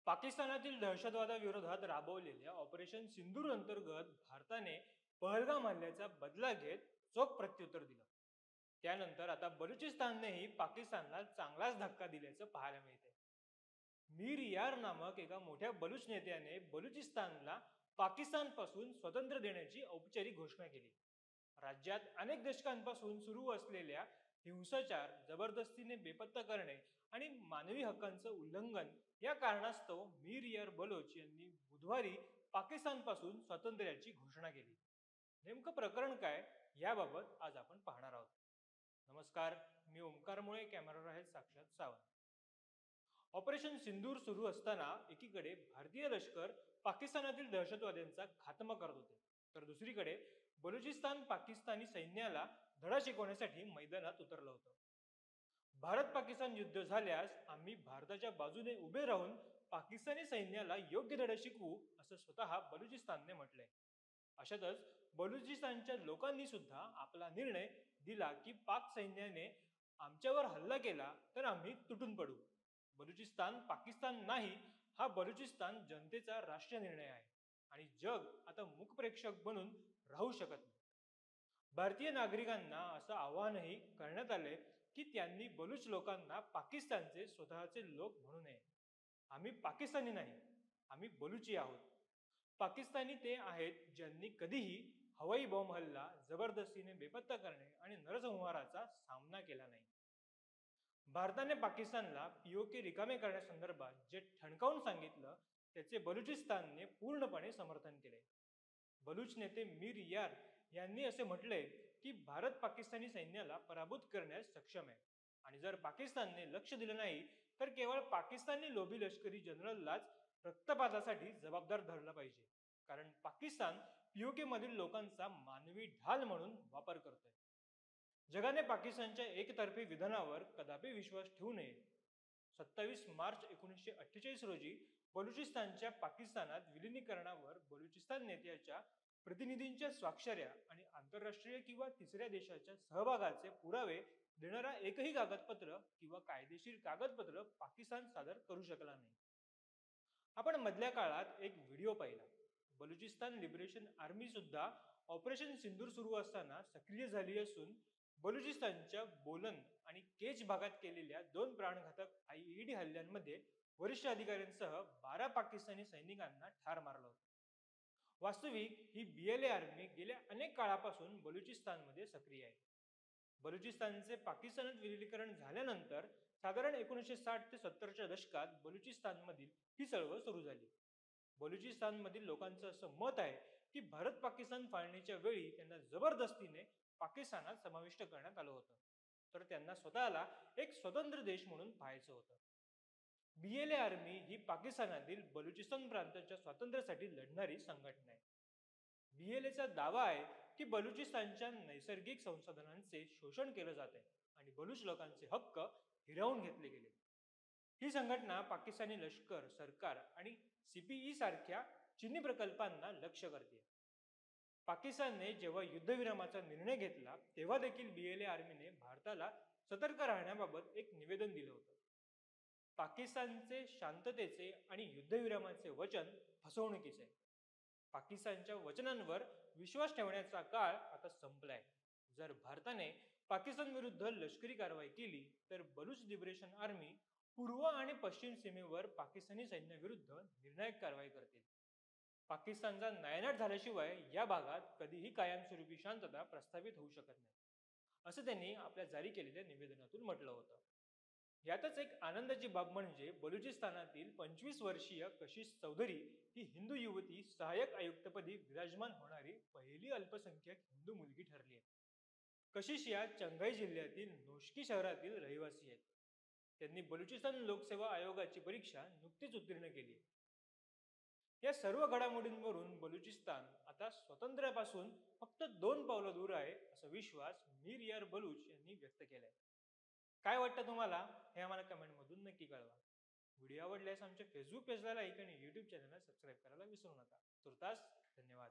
पाकिस्तानातील दहशतवादाविरोधात राबवलेल्या ऑपरेशन सिंदूर अंतर्गत भारताने पहलगाम हल्ल्याचा बदला घेत चोख प्रत्युत्तर दिलं. त्यानंतर आता बलुचिस्ताननेही पाकिस्तानला चांगलाच धक्का दिल्याचं पाहायला मिळते. मीर यार नामक एका मोठ्या बलुच नेत्याने बलुचिस्तानला पाकिस्तानपासून स्वतंत्र देण्याची औपचारिक घोषणा केली. राज्यात अनेक दशकांपासून सुरू असलेल्या हिंसाचार, जबरदस्तीने बेपत्ता करणे आणि मानवी हक्कांचं उल्लंघन या कारणास्तव मीर यार बलोच यांनी बुधवारी पाकिस्तानपासून स्वातंत्र्याची घोषणा केली. नेमकं प्रकरण काय याबाबत आज आपण पाहणार आहोत. नमस्कार, मी ओमकार मुळे, कॅमेरावर आहे साक्षात सावंत. ऑपरेशन सिंदूर सुरू असताना एकीकडे भारतीय लष्कर पाकिस्तानातील दहशतवाद्यांचा खात्मा करत होते, तर दुसरीकडे बलुचिस्तान पाकिस्तानी सैन्याला धडा शिकवण्यासाठी मैदानात उतरलं होतं. भारत पाकिस्तान युद्ध झाल्यास आम्ही भारताच्या बाजूने उभे राहून पाकिस्तानी सैन्याला योग्य धडा शिकवू, असं स्वतः बलुचिस्तानने म्हटलंय. अशातच बलुचिस्तानच्या लोकांनी सुद्धा आपला निर्णय दिला की पाक सैन्याने आमच्यावर हल्ला केला तर आम्ही तुटून पडू. बलुचिस्तान पाकिस्तान नाही, हा बलुचिस्तान जनतेचा राष्ट्रीय निर्णय आहे आणि जग आता मूक प्रेक्षक बनून राहू शकत नाही. भारतीय नागरिकांना असं आवाहनही करण्यात आले की त्यांनी बलुच लोकांना पाकिस्तानचे स्वतःचे लोक म्हणू नये. आम्ही पाकिस्तानी नाही, आम्ही बलुची आहोत. पाकिस्तानी ते आहेत ज्यांनी कधीही हवाई बॉम्ब हल्ला, जबरदस्तीने बेपत्ता करणे आणि नरसंहाराचा सामना केला नाही. भारताने पाकिस्तानला पीओके रिकामे करण्यासंदर्भात जे ठणकावून सांगितलं त्याचे बलुचिस्तानने पूर्णपणे समर्थन केले. बलुच नेते मीर यार यांनी असे म्हटले की भारत पाकिस्तानी सैन्याला पराभूत करण्यास सक्षम आहे आणि जर पाकिस्तानने लक्ष दिलं नाही तर केवळ पाकिस्तानी लोभी लष्करी जनरललाच रक्तपातासाठी जबाबदार धरलं पाहिजे, कारण पाकिस्तान पीओके मधील लोकांचा मानवी ढाल म्हणून वापर करतोय. जगाने पाकिस्तानच्या एकतर्फी विधानावर कदापि विश्वास ठेवू नये. 27 मार्च 1948 रोजी बलुचिस्तानच्या पाकिस्तानात विलिनीकरणावर बलुचिस्तान नेत्याच्या प्रतिनिधींच्या स्वाक्षऱ्या आणि आंतरराष्ट्रीय किंवा तिसऱ्या देशाच्या सहभागाचे पुरावे देणारा एकही कागदपत्र किंवा कायदेशीर कागदपत्र पाकिस्तान सादर करू शकला नाही. आपण मधल्या काळात एक व्हिडिओ पाहिला. बलुचिस्तान लिबरेशन आर्मी सुद्धा ऑपरेशन सिंदूर सुरू असताना सक्रिय झाली असून बलुचिस्तानच्या बोलन आणि केच भागात केलेल्या 2 प्राणघातक आयईडी हल्ल्यांमध्ये वरिष्ठ अधिकाऱ्यांसह 12 पाकिस्तानी सैनिकांना ठार मारलं होतं. वास्तविक ही बीएलए आर्मी गेल्या अनेक काळापासून बलुचिस्तानमध्ये सक्रिय आहे. बलुचिस्तानचे पाकिस्तानात विलिनीकरण झाल्यानंतर साधारण 1960 ते 70च्या दशकात बलुचिस्तानमधील ही चळवळ सुरू झाली. बलुचिस्तानमधील लोकांचं असं मत आहे की भारत पाकिस्तान फाळणीच्या वेळी त्यांना जबरदस्तीने पाकिस्तानात समाविष्ट करण्यात आलं होतं, तर त्यांना स्वतःला एक स्वतंत्र देश म्हणून पाहायचं होतं. बीएलए आर्मी ही पाकिस्तानातील बलुचिस्तान प्रांताच्या स्वातंत्र्यासाठी लढणारी संघटना आहे. बीएलएचा दावा आहे की बलुचिस्तानच्या नैसर्गिक संसाधनांचे शोषण केलं जात आहे आणि बलुच लोकांचे हक्क हिरावून घेतले गेले. ही संघटना पाकिस्तानी लष्कर, सरकार आणि सीपीई सारख्या चिनी प्रकल्पांना लक्ष्य करते. पाकिस्तानने जेव्हा युद्धविरामाचा निर्णय घेतला तेव्हा देखील बीएलए आर्मीने भारताला सतर्क राहण्याबाबत एक निवेदन दिलं होतं. पाकिस्तानचे शांततेचे आणि युद्धविरामाचे वचन फसवणुकीचे. पाकिस्तानच्या वचनांवर विश्वास ठेवण्याचा काळ आता संपलाय. जर भारताने पाकिस्तान विरुद्ध लष्करी कारवाई केली तर बलुच लिबरेशन आर्मी पूर्व आणि पश्चिम सीमेवर पाकिस्तानी सैन्याविरुद्ध निर्णायक कारवाई करतील. पाकिस्तानचा नायनाट झाल्याशिवाय या भागात कधीही कायमस्वरूपी शांतता प्रस्थापित होऊ शकत नाही, असं त्यांनी आपल्या जारी केलेल्या निवेदनातून म्हटलं होतं. यातच एक आनंदाची बाब म्हणजे बलुचिस्तानातील 25 वर्षीय कशिश चौधरी ही हिंदू युवती सहाय्यक आयुक्तपदी विराजमान होणारी पहिली अल्पसंख्याक हिंदू मुलगी ठरली आहे. कशिश या चंगाई जिल्ह्यातील नोशकी शहरातील रहिवासी आहेत. त्यांनी बलुचिस्तान लोकसेवा आयोगाची परीक्षा नुकतीच उत्तीर्ण केली. या सर्व घडामोडींवरून बलुचिस्तान आता स्वातंत्र्यापासून फक्त 2 पावलं दूर आहे, असा विश्वास मीर यार बलूच यांनी व्यक्त केलाय. काय वाटतं तुम्हाला हे आम्हाला कमेंटमधून नक्की कळवा. व्हिडिओ आवडल्यास आमच्या फेसबुक पेजला लाईक आणि यूट्यूब चॅनलला सबस्क्राईब करायला विसरू नका. तुर्तास धन्यवाद.